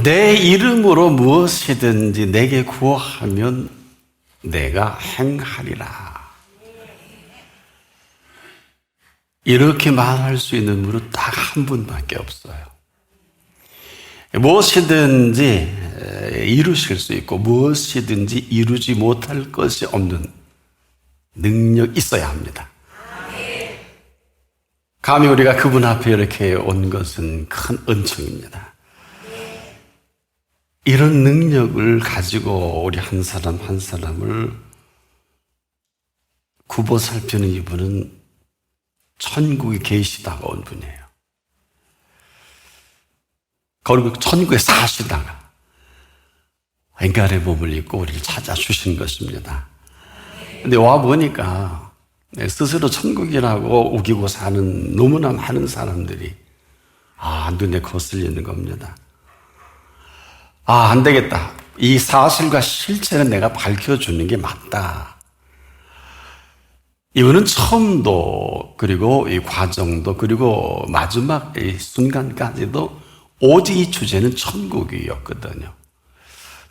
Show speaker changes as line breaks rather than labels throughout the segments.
내 이름으로 무엇이든지 내게 구하면 내가 행하리라. 이렇게 말할 수 있는 분은 딱 한 분밖에 없어요. 무엇이든지 이루실 수 있고 무엇이든지 이루지 못할 것이 없는 능력이 있어야 합니다. 감히 우리가 그분 앞에 이렇게 온 것은 큰 은총입니다. 이런 능력을 가지고 우리 한 사람 한 사람을 굽어 살피는 이분은 천국에 계시다가 온 분이에요. 그리고 천국에 사시다가 인간의 몸을 입고 우리를 찾아주신 것입니다. 근데 와보니까 스스로 천국이라고 우기고 사는 너무나 많은 사람들이 눈에 거슬리는 겁니다. 안 되겠다. 이 사실과 실체는 내가 밝혀주는 게 맞다. 이거는 처음도 그리고 이 과정도 그리고 마지막 이 순간까지도 오직 이 주제는 천국이었거든요.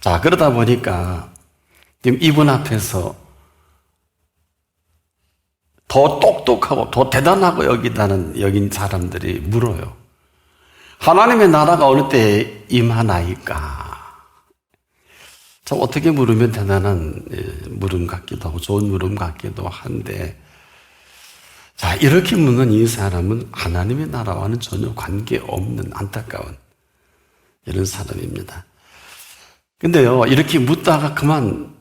자, 그러다 보니까 지금 이분 앞에서 더 똑똑하고 더 대단하고 여긴 사람들이 물어요. 하나님의 나라가 어느 때 임하나이까? 참 어떻게 물으면 대단한 물음 같기도 하고 좋은 물음 같기도 한데, 자, 이렇게 묻는 이 사람은 하나님의 나라와는 전혀 관계없는 안타까운 이런 사람입니다. 근데요, 이렇게 묻다가 그만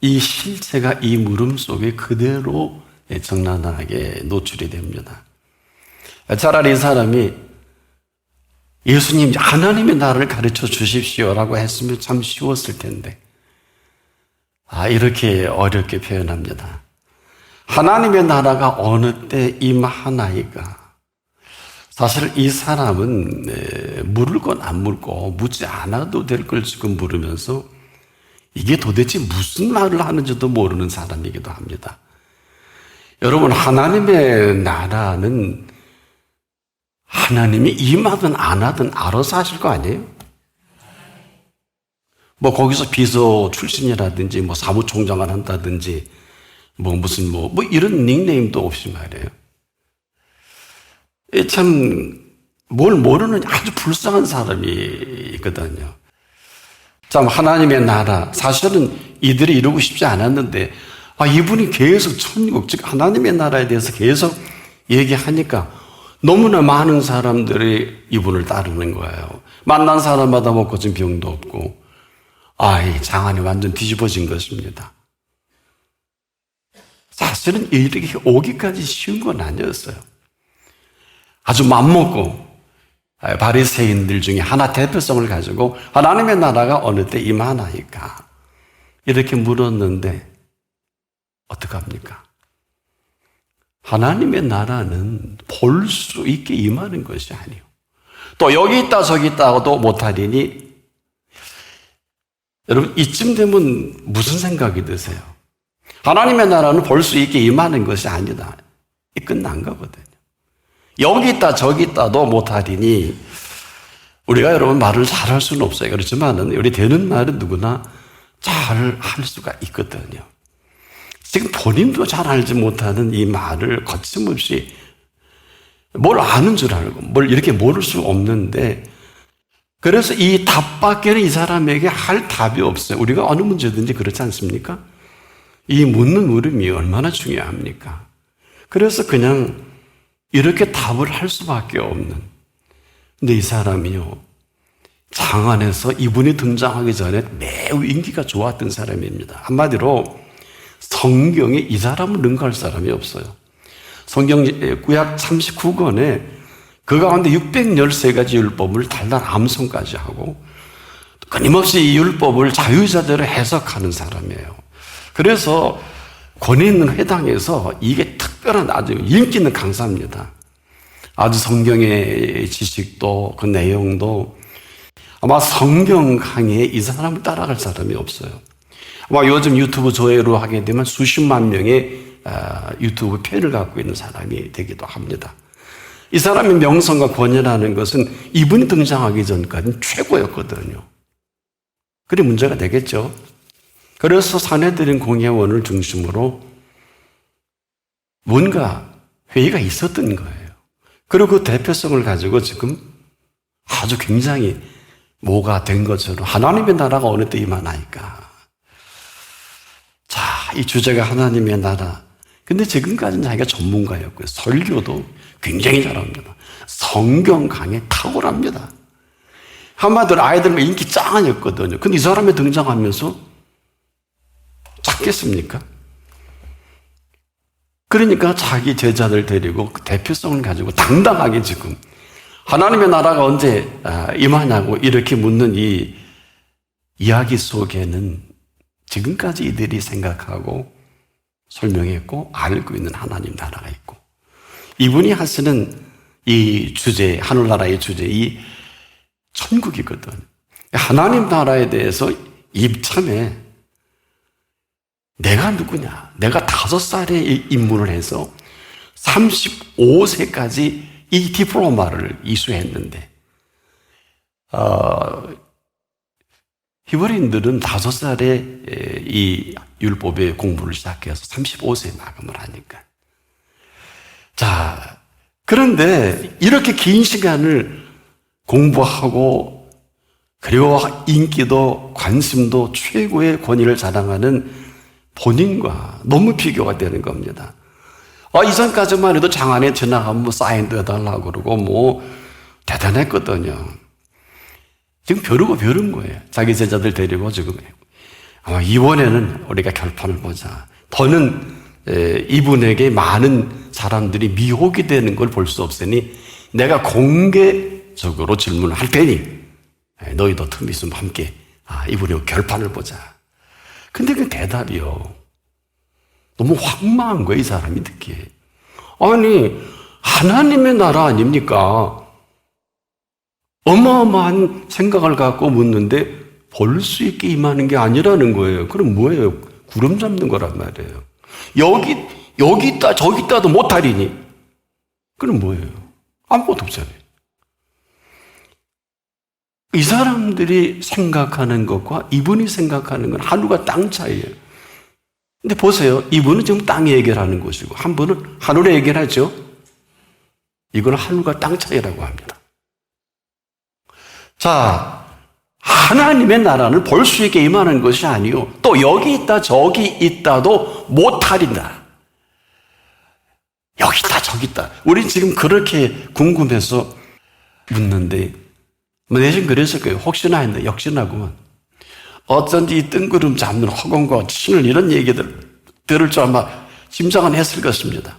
이 실체가 이 물음 속에 그대로 적나라하게 노출이 됩니다. 차라리 이 사람이 예수님 하나님의 나라를 가르쳐 주십시오라고 했으면 참 쉬웠을 텐데, 이렇게 어렵게 표현합니다. 하나님의 나라가 어느 때 임하나이까? 사실 이 사람은 물을 건 안 물고 묻지 않아도 될 걸 지금 물으면서 이게 도대체 무슨 말을 하는지도 모르는 사람이기도 합니다. 여러분, 하나님의 나라는 하나님이 임하든 안 하든 알아서 하실 거 아니에요? 거기서 비서 출신이라든지 사무총장을 한다든지 무슨 이런 닉네임도 없이 말이에요. 참 뭘 모르는 아주 불쌍한 사람이 있거든요. 참 하나님의 나라, 사실은 이들이 이루고 싶지 않았는데 이분이 계속 천국, 즉 하나님의 나라에 대해서 계속 얘기하니까 너무나 많은 사람들이 이분을 따르는 거예요. 만난 사람마다 고친 병도 없고 이 장안이 완전 뒤집어진 것입니다. 사실은 이렇게 오기까지 쉬운 건 아니었어요. 아주 맘먹고 바리새인들 중에 하나 대표성을 가지고 하나님의 나라가 어느 때 임하나이까? 이렇게 물었는데 어떡합니까? 하나님의 나라는 볼 수 있게 임하는 것이 아니에요. 또 여기 있다 저기 있다고도 못하리니, 여러분 이쯤 되면 무슨 생각이 드세요? 하나님의 나라는 볼 수 있게 임하는 것이 아니다. 끝난 거거든요. 여기 있다 저기 있다도 못하리니, 우리가 여러분 말을 잘할 수는 없어요. 그렇지만 우리 되는 말은 누구나 잘 할 수가 있거든요. 지금 본인도 잘 알지 못하는 이 말을 거침없이 뭘 아는 줄 알고 뭘 이렇게 모를 수 없는데, 그래서 이 답밖에는 이 사람에게 할 답이 없어요. 우리가 어느 문제든지 그렇지 않습니까? 이 묻는 물음이 얼마나 중요합니까? 그래서 그냥 이렇게 답을 할 수밖에 없는. 근데 이 사람이요, 장안에서 이분이 등장하기 전에 매우 인기가 좋았던 사람입니다. 한마디로 성경에 이 사람을 능가할 사람이 없어요. 성경 구약 39권에 그 가운데 613가지 율법을 달달 암송까지 하고 끊임없이 이 율법을 자유자재로 해석하는 사람이에요. 그래서 권위 있는 회당에서 이게 특별한 아주 인기 있는 강사입니다. 아주 성경의 지식도 그 내용도 아마 성경 강의에 이 사람을 따라갈 사람이 없어요. 아마 요즘 유튜브 조회로 하게 되면 수십만 명의 유튜브 팬을 갖고 있는 사람이 되기도 합니다. 이 사람의 명성과 권위라는 것은 이분이 등장하기 전까지는 최고였거든요. 그래 문제가 되겠죠. 그래서 사내들인 공회원을 중심으로 뭔가 회의가 있었던 거예요. 그리고 그 대표성을 가지고 지금 아주 굉장히 뭐가 된 것처럼 하나님의 나라가 어느 때 임하나이까. 자, 이 주제가 하나님의 나라. 근데 지금까지는 자기가 전문가였고요. 설교도 굉장히 잘합니다. 성경 강에 탁월합니다. 한마디로 아이들과 인기 짱이었거든요. 근데 이 사람이 등장하면서 찾겠습니까? 그러니까 자기 제자들 데리고 그 대표성을 가지고 당당하게 지금 하나님의 나라가 언제 임하냐고 이렇게 묻는 이 이야기 속에는 지금까지 이들이 생각하고 설명했고 알고 있는 하나님 나라가 있고 이분이 하시는 이 주제, 하늘나라의 주제, 이 천국이거든. 하나님 나라에 대해서 입참해 내가 누구냐? 내가 5살에 입문을 해서 35세까지 이 디플로마를 이수했는데 히브리인들은 5살에 이 율법의 공부를 시작해서 35세에 마감을 하니까. 자, 그런데 이렇게 긴 시간을 공부하고 그리고 인기도 관심도 최고의 권위를 자랑하는 본인과 너무 비교가 되는 겁니다. 이전까지만 해도 장안에 지나가면 사인도 해달라고 그러고 뭐 대단했거든요. 지금 벼르고 벼른 거예요. 자기 제자들 데리고 지금 아마 이번에는 우리가 결판을 보자. 더는 이분에게 많은 사람들이 미혹이 되는 걸 볼 수 없으니 내가 공개적으로 질문을 할 테니 너희도 틈이 있으면 함께 이분의 결판을 보자. 근데 그 대답이요. 너무 황망한 거예요, 이 사람이 듣기에. 아니, 하나님의 나라 아닙니까? 어마어마한 생각을 갖고 묻는데 볼 수 있게 임하는 게 아니라는 거예요. 그럼 뭐예요? 구름 잡는 거란 말이에요. 여기 있다, 저기 있다도 못하리니. 그럼 뭐예요? 아무것도 없잖아요. 이 사람들이 생각하는 것과 이분이 생각하는 건 하늘과 땅 차이예요. 근데 보세요. 이분은 지금 땅에 해결하는 것이고 한 분은 하늘에 해결하죠. 이건 하늘과 땅 차이라고 합니다. 자, 하나님의 나라는 볼 수 있게 임하는 것이 아니요. 또 여기 있다 저기 있다도 못하린다. 여기 있다 저기 있다. 우린 지금 그렇게 궁금해서 묻는데 내심 그랬을 거예요. 혹시나 했는데 역시나구만. 어쩐지 이 뜬구름 잡는 허공과 신을 이런 얘기들 들을 줄 아마 짐작은 했을 것입니다.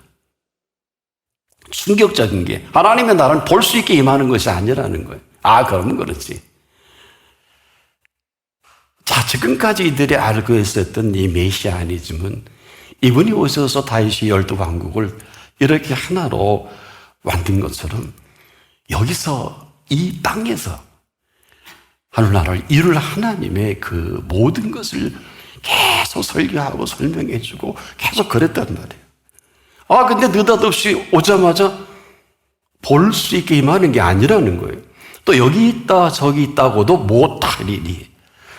충격적인 게 하나님의 나라는 볼 수 있게 임하는 것이 아니라는 거예요. 그러면 그렇지. 자, 지금까지 이들이 알고 있었던 이 메시아니즘은 이분이 오셔서 다윗이 12왕국을 이렇게 하나로 만든 것처럼 여기서 이 땅에서 하늘나라를 이룰 하나님의 그 모든 것을 계속 설교하고 설명해주고 계속 그랬단 말이에요. 근데 느닷없이 오자마자 볼 수 있게 임하는 게 아니라는 거예요. 또 여기 있다 저기 있다고도 못하리니.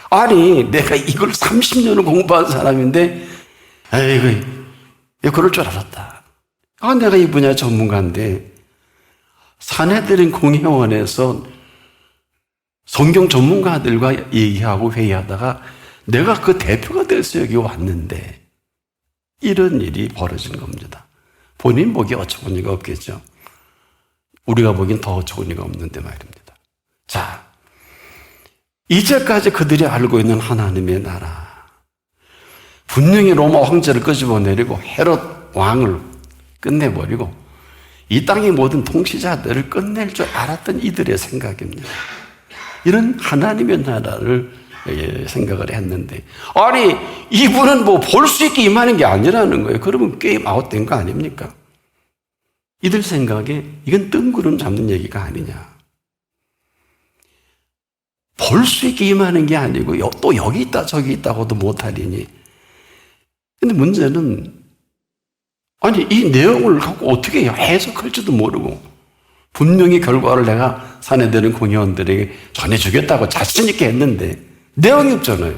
아니 내가 이걸 30년을 공부한 사람인데 그럴 줄 알았다. 내가 이 분야 전문가인데 사내들인 공회원에서 성경 전문가들과 얘기하고 회의하다가 내가 그 대표가 돼서 여기 왔는데 이런 일이 벌어진 겁니다. 본인 보기에 어처구니가 리가 없겠죠. 우리가 보기엔 더 어처구니가 리가 없는데 말입니다. 자, 이제까지 그들이 알고 있는 하나님의 나라, 분명히 로마 황제를 끄집어내리고 헤롯 왕을 끝내버리고 이 땅의 모든 통치자들을 끝낼 줄 알았던 이들의 생각입니다. 이런 하나님의 나라를 생각을 했는데 아니 이분은 뭐 볼 수 있게 임하는 게 아니라는 거예요. 그러면 게임 아웃된 거 아닙니까? 이들 생각에 이건 뜬구름 잡는 얘기가 아니냐. 볼 수 있게 임하는 게 아니고 또 여기 있다 저기 있다고도 못하리니. 근데 문제는 아니 이 내용을 갖고 어떻게 해석할지도 모르고 분명히 결과를 내가 사내들은 공회원들에게 전해주겠다고 자신 있게 했는데 내용이 없잖아요.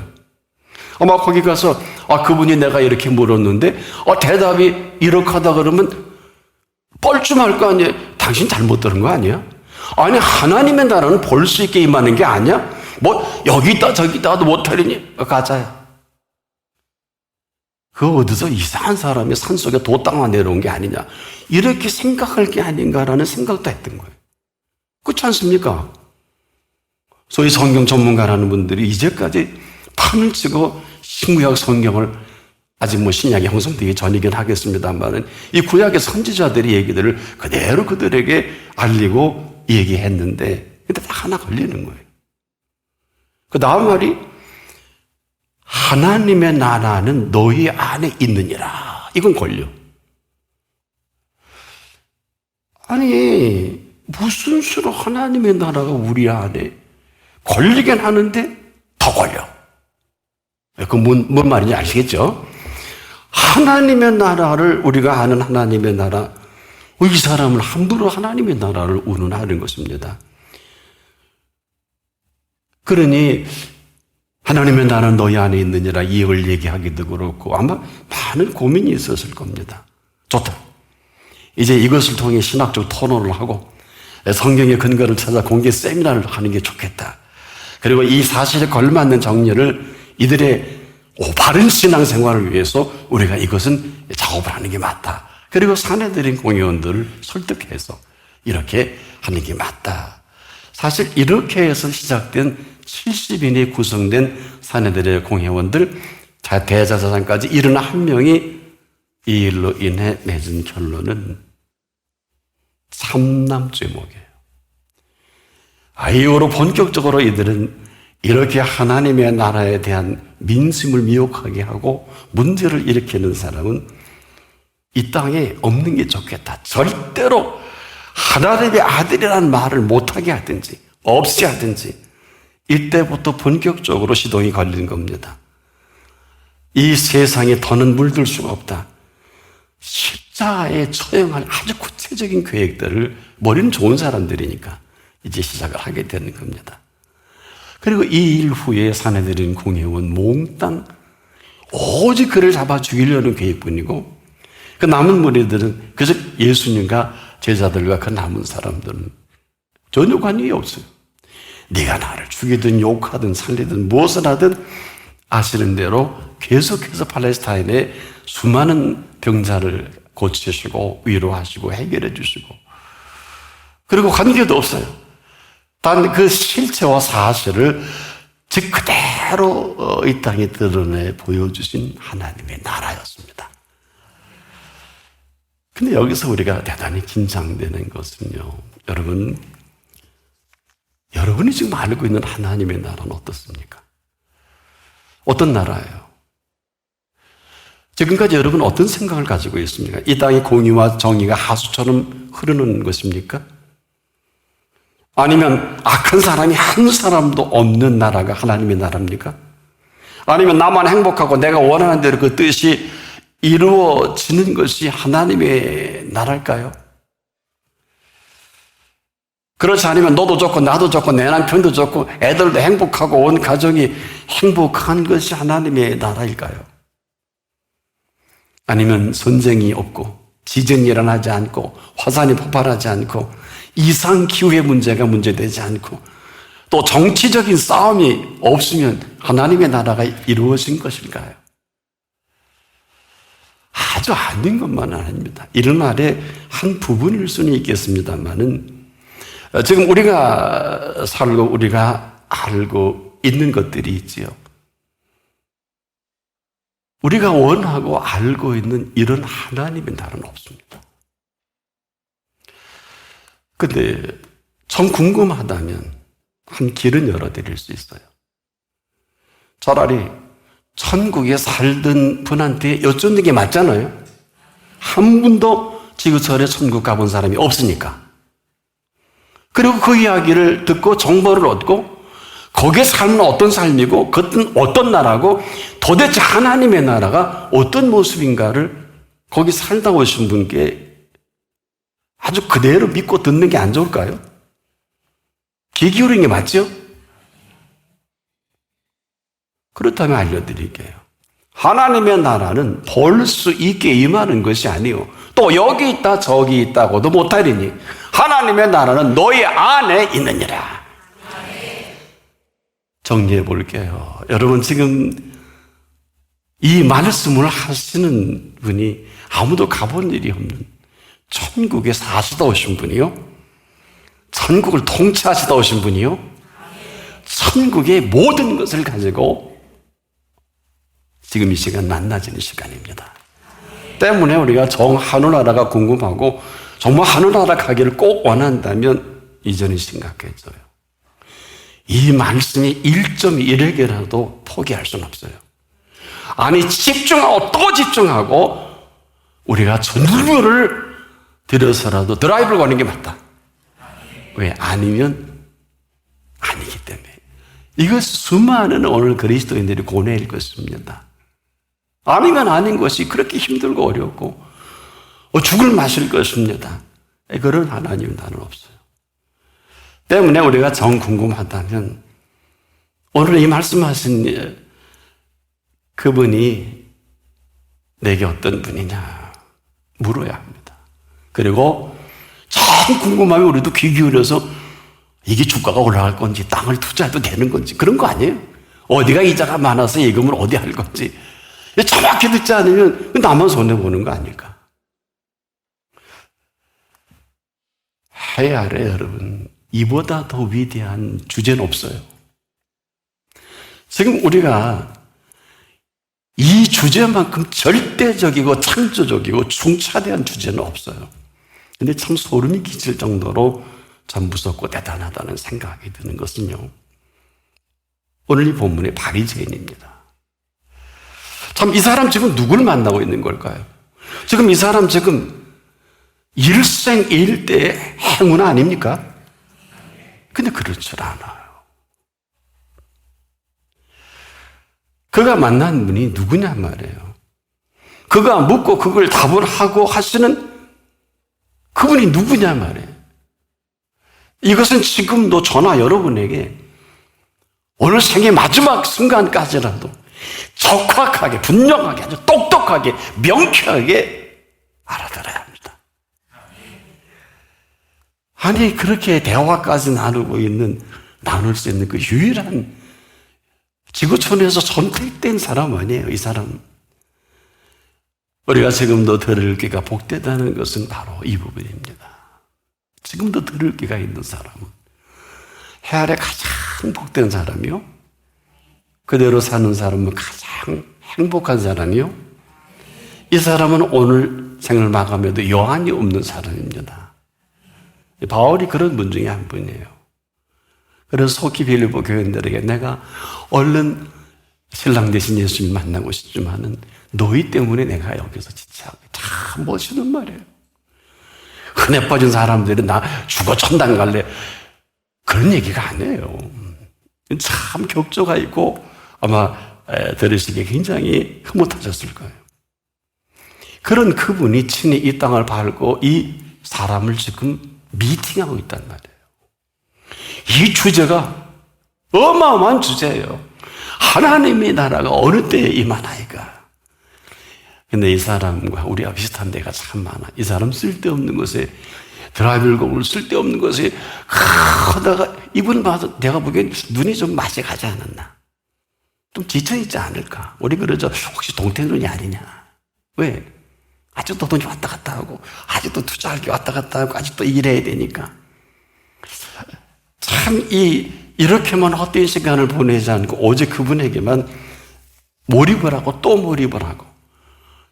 아마 거기 가서 그분이 내가 이렇게 물었는데 대답이 이렇게 하다 그러면 뻘쭘할 거 아니에요. 당신 잘못 들은 거 아니야? 아니 하나님의 나라는 볼 수 있게 임하는 게 아니야? 뭐 여기 있다 저기 있다 도 못하리니 가짜야. 그 어디서 이상한 사람이 산속에 도땅아 내려온 게 아니냐 이렇게 생각할 게 아닌가라는 생각도 했던 거예요. 그렇지 않습니까? 소위 성경 전문가라는 분들이 이제까지 판을 치고 신구약 성경을 아직 신약이 형성되기 전이긴 하겠습니다만은 이 구약의 선지자들의 얘기들을 그대로 그들에게 알리고 얘기했는데 근데 다 하나 걸리는 거예요. 그 다음 말이 하나님의 나라는 너희 안에 있느니라. 이건 걸려. 아니 무슨 수로 하나님의 나라가 우리 안에 걸리긴 하는데 더 걸려. 그 뭔 말인지 아시겠죠? 하나님의 나라를 우리가 아는 하나님의 나라 이 사람은 함부로 하나님의 나라를 운운하는 것입니다. 그러니 하나님의 나라는 너희 안에 있느니라 이걸 얘기하기도 그렇고 아마 많은 고민이 있었을 겁니다. 좋다. 이제 이것을 통해 신학적 토론을 하고 성경의 근거를 찾아 공개 세미나를 하는 게 좋겠다. 그리고 이 사실에 걸맞는 정리를 이들의 바른 신앙생활을 위해서 우리가 이것은 작업을 하는 게 맞다. 그리고 사내들인 공회원들을 설득해서 이렇게 하는 게 맞다. 사실 이렇게 해서 시작된 70인이 구성된 사내들의 공회원들 대자사장까지 71명이 이 일로 인해 맺은 결론은 참남죄목이에요. 이후로 본격적으로 이들은 이렇게 하나님의 나라에 대한 민심을 미혹하게 하고 문제를 일으키는 사람은 이 땅에 없는 게 좋겠다. 절대로 하나님의 아들이라는 말을 못하게 하든지 없이 하든지 이때부터 본격적으로 시동이 걸린 겁니다. 이 세상에 더는 물들 수가 없다. 십자가에 처형할 아주 구체적인 계획들을 머리는 좋은 사람들이니까 이제 시작을 하게 되는 겁니다. 그리고 이 일 후에 사내들인 공회원 몽땅 오직 그를 잡아 죽이려는 계획뿐이고 그 남은 무리들은 그저 예수님과 제자들과 그 남은 사람들은 전혀 관심이 없어요. 네가 나를 죽이든 욕하든 살리든 무엇을 하든 아시는 대로 계속해서 팔레스타인의 수많은 병자를 고치시고 위로하시고 해결해 주시고 그리고 관계도 없어요. 단 그 실체와 사실을 즉 그대로 이 땅에 드러내 보여주신 하나님의 나라였습니다. 근데 여기서 우리가 대단히 긴장되는 것은요. 여러분이 지금 알고 있는 하나님의 나라는 어떻습니까? 어떤 나라예요? 지금까지 여러분 어떤 생각을 가지고 있습니까? 이 땅의 공의와 정의가 하수처럼 흐르는 것입니까? 아니면 악한 사람이 한 사람도 없는 나라가 하나님의 나라입니까? 아니면 나만 행복하고 내가 원하는 대로 그 뜻이 이루어지는 것이 하나님의 나라일까요? 그렇지 않으면 너도 좋고 나도 좋고 내 남편도 좋고 애들도 행복하고 온 가정이 행복한 것이 하나님의 나라일까요? 아니면 전쟁이 없고 지진이 일어나지 않고 화산이 폭발하지 않고 이상기후의 문제가 문제되지 않고 또 정치적인 싸움이 없으면 하나님의 나라가 이루어진 것일까요? 아주 아닌 것만은 아닙니다. 이런 말의 한 부분일 수는 있겠습니다만은 지금 우리가 살고 우리가 알고 있는 것들이 있지요. 우리가 원하고 알고 있는 이런 하나님의 나라는 없습니다. 근데 참 궁금하다면 한 길은 열어드릴 수 있어요. 차라리 천국에 살던 분한테 여쭙는 게 맞잖아요. 한 분도 지구촌에 천국 가본 사람이 없으니까. 그리고 그 이야기를 듣고 정보를 얻고 거기에 살면 어떤 삶이고 그것은 어떤 나라고 도대체 하나님의 나라가 어떤 모습인가를 거기 살다 오신 분께 아주 그대로 믿고 듣는 게 안 좋을까요? 귀 기울이는 게 맞죠? 그렇다면 알려드릴게요. 하나님의 나라는 볼 수 있게 임하는 것이 아니요. 또 여기 있다 저기 있다고도 못하리니 하나님의 나라는 너희 안에 있느니라. 정리해 볼게요. 여러분 지금 이 말씀을 하시는 분이 아무도 가본 일이 없는 천국에 사시다 오신 분이요. 천국을 통치하시다 오신 분이요. 천국의 모든 것을 가지고 지금 이 시간 만나지는 시간입니다. 때문에 우리가 정 하늘나라가 궁금하고 정말 하늘나라 가기를 꼭 원한다면 이전이 심각해져요. 이 말씀이 1.1에게라도 포기할 수는 없어요. 아니 집중하고 또 집중하고 우리가 전부를 들여서라도 드라이브를 거는 게 맞다. 왜? 아니면 아니기 때문에. 이것 수많은 오늘 그리스도인들이 고뇌일 것입니다. 아니면 아닌 것이 그렇게 힘들고 어렵고 죽을 맛일 것입니다. 그런 하나님은 나는 없어요. 때문에 우리가 정 궁금하다면 오늘 이 말씀하신 그분이 내게 어떤 분이냐 물어야 합니다. 그리고 참 궁금하면 우리도 귀 기울여서 이게 주가가 올라갈 건지 땅을 투자해도 되는 건지 그런 거 아니에요? 어디가 이자가 많아서 예금을 어디 할 건지 정확히 듣지 않으면 나만 손해보는 거 아닐까? 해 아래 여러분 이보다 더 위대한 주제는 없어요. 지금 우리가 이 주제만큼 절대적이고 창조적이고 충차대한 주제는 없어요. 근데 참 소름이 끼칠 정도로 참 무섭고 대단하다는 생각이 드는 것은요. 오늘 이 본문의 바리새인입니다. 참 이 사람 지금 누구를 만나고 있는 걸까요? 지금 이 사람 지금 일생일대의 행운 아닙니까? 근데 그렇지 않아요. 그가 만난 분이 누구냐 말이에요. 그가 묻고 그걸 답을 하고 하시는 그분이 누구냐 말이에요. 이것은 지금도 저나 여러분에게 오늘 생의 마지막 순간까지라도 적확하게, 분명하게, 아주 똑똑하게, 명쾌하게 알아들어야 합니다. 아니, 그렇게 대화까지 나눌 수 있는 그 유일한 지구촌에서 선택된 사람 아니에요, 이 사람. 우리가 지금도 들을 기가 복되다는 것은 바로 이 부분입니다. 지금도 들을 기가 있는 사람은 해 아래 가장 복된 사람이요. 그대로 사는 사람은 가장 행복한 사람이요. 이 사람은 오늘 생을 마감해도 여한이 없는 사람입니다. 바울이 그런 분 중에 한 분이에요. 그래서 속히 빌립보 교인들에게 내가 얼른 신랑 대신 예수님 만나고 싶지만은 너희 때문에 내가 여기서 지체하고 참 멋있는 말이에요. 흔해 빠진 사람들이 나 죽어 천당 갈래 그런 얘기가 아니에요. 참 격조가 있고 아마 들으시기에 굉장히 흐뭇하셨을 거예요. 그런 그분이 친히 이 땅을 밟고 이 사람을 지금 미팅하고 있단 말이에요. 이 주제가 어마어마한 주제예요. 하나님의 나라가 어느 때에 임하나이까. 근데 이 사람과 우리가 비슷한 데가 참 많아. 이 사람 쓸데없는 것에 드라이브를 걸고 쓸데없는 것에 하다가 이분 봐도 내가 보기엔 눈이 좀 맛이 가지 않았나. 좀 지쳐있지 않을까. 우리 그러죠. 혹시 동태눈이 아니냐. 왜? 아직도 돈이 왔다 갔다 하고 아직도 투자할 게 왔다 갔다 하고 아직도 일해야 되니까. 참 이렇게만 헛된 시간을 보내지 않고 오직 그분에게만 몰입을 하고 또 몰입을 하고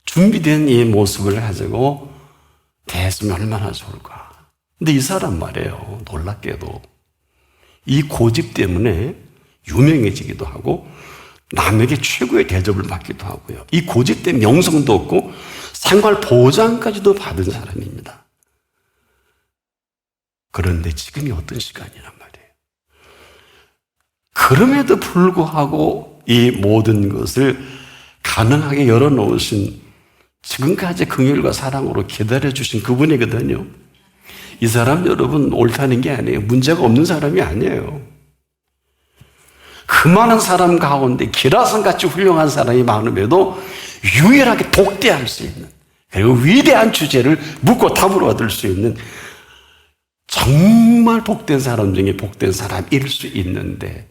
준비된 이 모습을 가지고 대했으면 얼마나 좋을까. 근데 이 사람 말이에요. 놀랍게도 이 고집 때문에 유명해지기도 하고 남에게 최고의 대접을 받기도 하고요. 이 고집 때문에 명성도 없고 생활 보장까지도 받은 사람입니다. 그런데 지금이 어떤 시간이란 말이에요. 그럼에도 불구하고 이 모든 것을 가능하게 열어놓으신 지금까지 긍휼과 사랑으로 기다려주신 그분이거든요. 이 사람 여러분 옳다는 게 아니에요. 문제가 없는 사람이 아니에요. 그 많은 사람 가운데 기라성같이 훌륭한 사람이 많음에도 유일하게 독대할 수 있는, 그리고 위대한 주제를 묻고 답으로 얻을 수 있는 정말 복된 사람 중에 복된 사람일 수 있는데,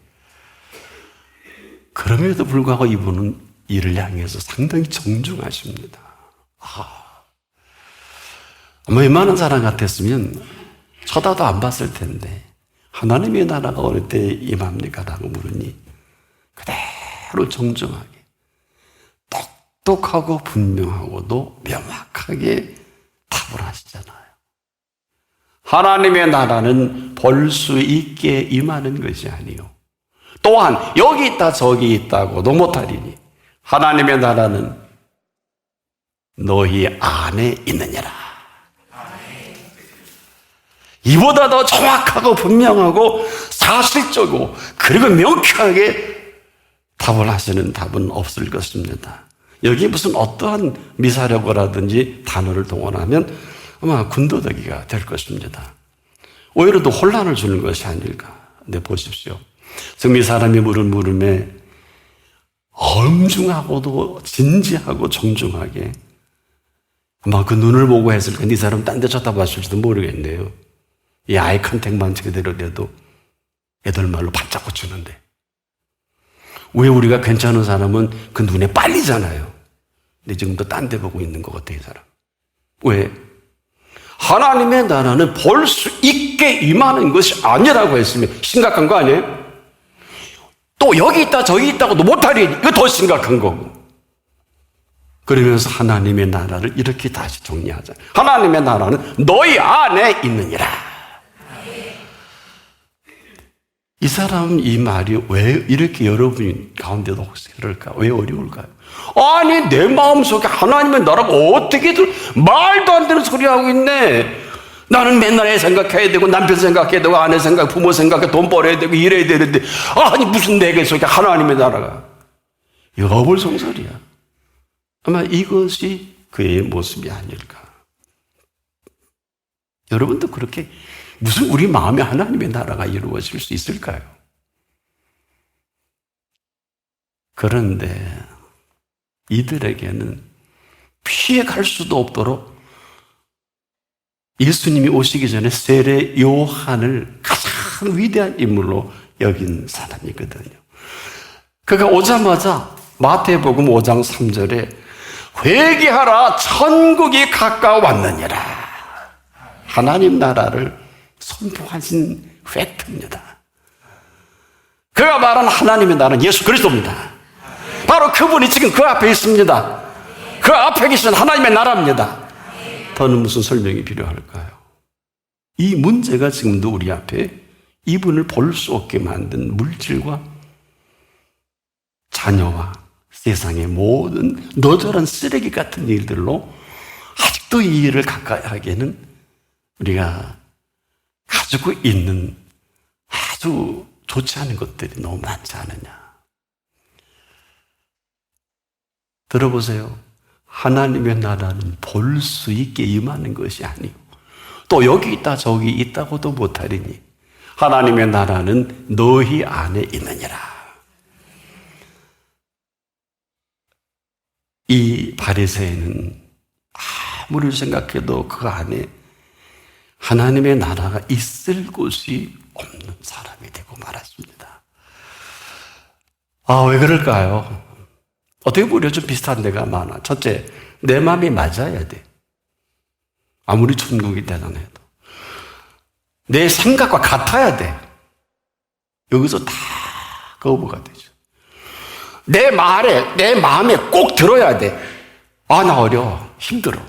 그럼에도 불구하고 이분은 이를 향해서 상당히 정중하십니다. 아마 웬만한 사람 같았으면 쳐다도 안 봤을 텐데 하나님의 나라가 어느 때 임합니까? 라고 물으니 그대로 정중하게, 똑똑하고 분명하고도 명확하게 답을 하시잖아요. 하나님의 나라는 볼 수 있게 임하는 것이 아니요, 또한 여기 있다 저기 있다고도 못하리니 하나님의 나라는 너희 안에 있느니라. 이보다 더 정확하고 분명하고 사실적이고 그리고 명쾌하게 답을 하시는 답은 없을 것입니다. 여기 무슨 어떠한 미사력어라든지 단어를 동원하면 아마 군더더기가 될 것입니다. 오히려 더 혼란을 주는 것이 아닐까. 근데 보십시오. 지금 이 사람이 물은 물음에 엄중하고도 진지하고 정중하게, 아마 그 눈을 보고 했을 건데 이 사람 딴 데 쳐다봤을지도 모르겠네요. 이 아이 컨택만 제대로 돼도 애들 말로 바짝 꽂히는데, 왜 우리가 괜찮은 사람은 그 눈에 빨리잖아요. 근데 지금도 딴 데 보고 있는 것 같아, 이 사람. 왜? 하나님의 나라는 볼 수 있게 임하는 것이 아니라고 했으면 심각한 거 아니에요? 또 여기 있다 저기 있다고도 못하리니 이거 더 심각한 거고. 그러면서 하나님의 나라를 이렇게 다시 정리하자. 하나님의 나라는 너희 안에 있느니라. 이 사람 이 말이 왜 이렇게 여러분 가운데도 혹시 그럴까? 왜 어려울까요? 아니, 내 마음속에 하나님의 나라가 어떻게 말도 안 되는 소리 하고 있네. 나는 맨날 애 생각해야 되고 남편 생각해야 되고 아내 생각, 부모 생각해, 돈 벌어야 되고 일해야 되는데, 아니 무슨 내게 속에 하나님의 나라가. 이거 어불성설이야. 아마 이것이 그의 모습이 아닐까. 여러분도 그렇게 무슨 우리 마음에 하나님의 나라가 이루어질 수 있을까요? 그런데 이들에게는 피해갈 수도 없도록 예수님이 오시기 전에 세례 요한을 가장 위대한 인물로 여긴 사람이거든요. 그가 오자마자 마태복음 5장 3절에 회개하라 천국이 가까워왔느니라, 하나님 나라를 선포하신 팩트입니다. 그가 말한 하나님의 나라는 예수 그리스도입니다. 바로 그분이 지금 그 앞에 있습니다. 그 앞에 계신 하나님의 나라입니다. 더는 무슨 설명이 필요할까요? 이 문제가 지금도 우리 앞에 이분을 볼 수 없게 만든 물질과 자녀와 세상의 모든 너저런 쓰레기 같은 일들로 아직도 이 일을 가까이 하기에는 우리가 가지고 있는 아주 좋지 않은 것들이 너무 많지 않느냐. 들어보세요. 하나님의 나라는 볼 수 있게 임하는 것이 아니고 또 여기 있다 저기 있다고도 못하리니 하나님의 나라는 너희 안에 있느니라. 이 바리새인은 아무리 생각해도 그 안에 하나님의 나라가 있을 곳이 없는 사람이 되고 말았습니다. 왜 그럴까요? 어떻게 보면 좀 비슷한 데가 많아. 첫째, 내 마음이 맞아야 돼. 아무리 천국이 대단해도. 내 생각과 같아야 돼. 여기서 다 거부가 되죠. 내 말에, 내 마음에 꼭 들어야 돼. 나 어려워. 힘들어.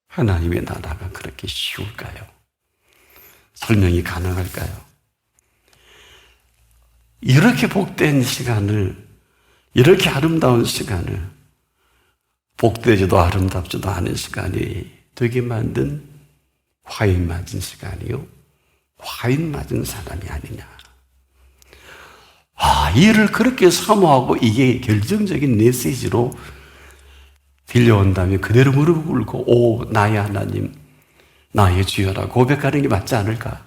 하나님의 나라가 그렇게 쉬울까요? 설명이 가능할까요? 이렇게 복된 시간을, 이렇게 아름다운 시간을, 복되지도 아름답지도 않은 시간이 되게 만든 화인 맞은 시간이요, 화인 맞은 사람이 아니냐. 이를 그렇게 사모하고 이게 결정적인 메시지로 들려온다면 그대로 무릎을 꿇고 나의 하나님, 나의 주여라 고백하는 게 맞지 않을까?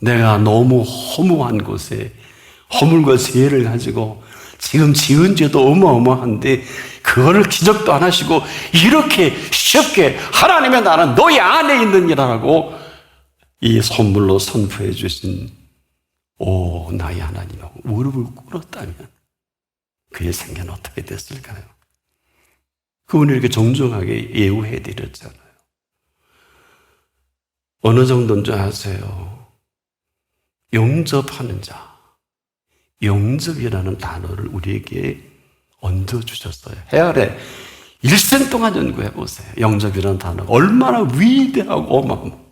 내가 너무 허무한 곳에 허물과 죄를 가지고 지금 지은 죄도 어마어마한데 그거를 기적도 안 하시고 이렇게 쉽게 하나님의 나라는 너희 안에 있느니라고 이 선물로 선포해 주신 오 나의 하나님하고 무릎을 꿇었다면 그의 생애는 어떻게 됐을까요? 그분이 이렇게 정중하게 예우해 드렸잖아요. 어느 정도인 줄 아세요? 영접하는 자, 영접이라는 단어를 우리에게 얹어주셨어요. 해아래 일생 동안 연구해 보세요. 영접이라는 단어가 얼마나 위대하고 어마어마하고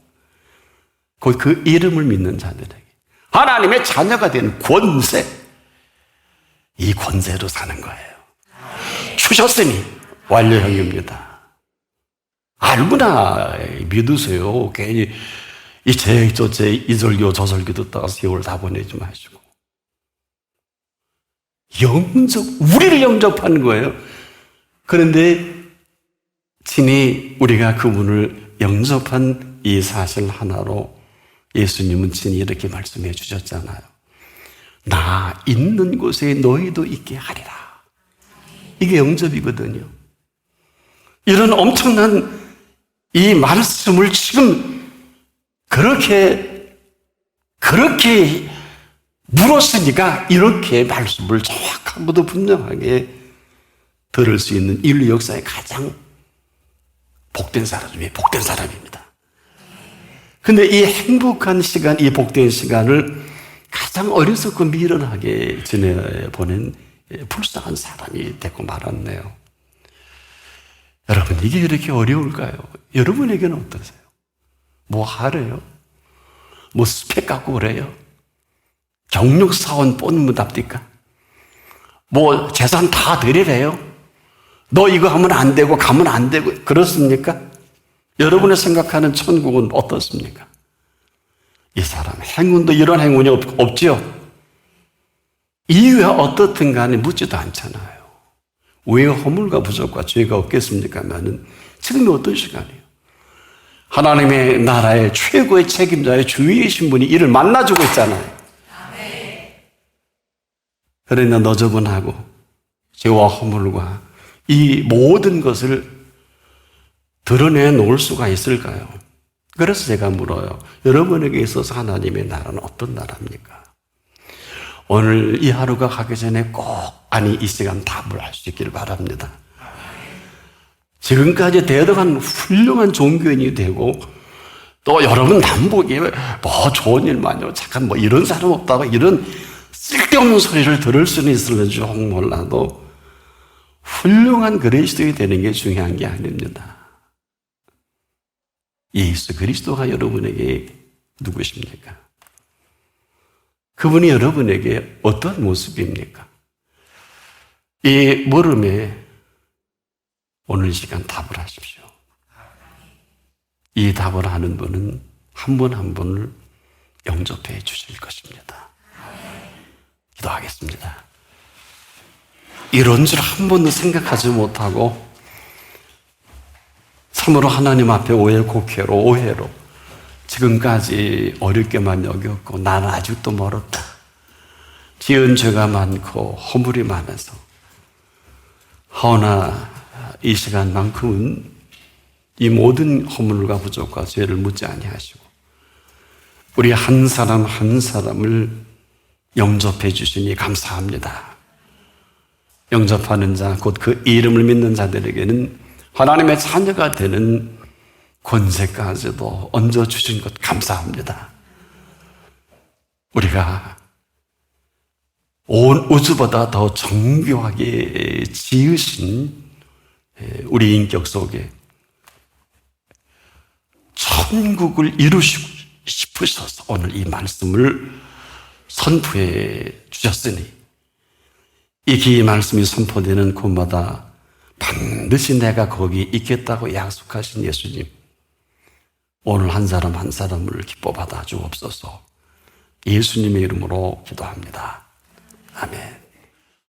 그 이름을 믿는 자들에게 하나님의 자녀가 되는 권세, 이 권세로 사는 거예요. 주셨으니 완료형입니다. 알구나 믿으세요. 괜히 이 저제 이절교 저절교 듣다가 세월 다 보내지 마시고 우리를 영접하는 거예요. 그런데 친히 우리가 그분을 영접한 이 사실 하나로 예수님은 친히 이렇게 말씀해 주셨잖아요. 나 있는 곳에 너희도 있게 하리라. 이게 영접이거든요. 이런 엄청난 이 말씀을 지금 그렇게 물었으니까 이렇게 말씀을 정확하고도 분명하게 들을 수 있는 인류 역사의 가장 복된 사람 중에 복된 사람입니다. 근데 이 행복한 시간, 이 복된 시간을 가장 어리석고 미련하게 지내보낸 불쌍한 사람이 되고 말았네요. 여러분, 이게 이렇게 어려울까요? 여러분에게는 어떠세요? 뭐 하래요? 뭐 스펙 갖고 그래요? 경력사원 뽑는답니까? 뭐 재산 다 드리래요? 너 이거 하면 안 되고 가면 안 되고 그렇습니까? 여러분의 생각하는 천국은 어떻습니까? 이 사람 행운도 이런 행운이 없죠? 이유야 어떻든 간에 묻지도 않잖아요. 왜 허물과 부족과 죄가 없겠습니까? 나는 지금이 어떤 시간이에요? 하나님의 나라의 최고의 책임자의 주위이신 분이 이를 만나주고 있잖아요. 그러나 너저분하고 죄와 허물과 이 모든 것을 드러내 놓을 수가 있을까요? 그래서 제가 물어요. 여러분에게 있어서 하나님의 나라는 어떤 나라입니까? 오늘 이 하루가 가기 전에 꼭 이 시간 답을 할 수 있기를 바랍니다. 지금까지 대덕한 훌륭한 종교인이 되고 또 여러분 남보기에 뭐 좋은 일만요. 잠깐 뭐 이런 사람 없다고 이런 쓸데없는 소리를 들을 수는 있을지 몰라도 훌륭한 그리스도인이 되는 게 중요한 게 아닙니다. 예수 그리스도가 여러분에게 누구십니까? 그분이 여러분에게 어떤 모습입니까? 이 물음에 오늘 시간 답을 하십시오. 이 답을 하는 분은 한 분 한 분을 영접해 주실 것입니다. 기도하겠습니다. 이런 줄 한 번도 생각하지 못하고 참으로 하나님 앞에 오해로 지금까지 어렵게만 여겼고 나는 아직도 멀었다. 지은 죄가 많고 허물이 많아서 하오나 이 시간만큼은 이 모든 허물과 부족과 죄를 묻지 아니하시고 우리 한 사람 한 사람을 영접해 주시니 감사합니다. 영접하는 자, 곧 그 이름을 믿는 자들에게는 하나님의 자녀가 되는 권세까지도 얹어주신 것 감사합니다. 우리가 온 우주보다 더 정교하게 지으신 우리 인격 속에 천국을 이루시고 싶으셔서 오늘 이 말씀을 선포해 주셨으니 이 기 말씀이 선포되는 곳마다 반드시 내가 거기 있겠다고 약속하신 예수님, 오늘 한 사람 한 사람을 기뻐 받아 주옵소서. 예수님의 이름으로 기도합니다. 아멘.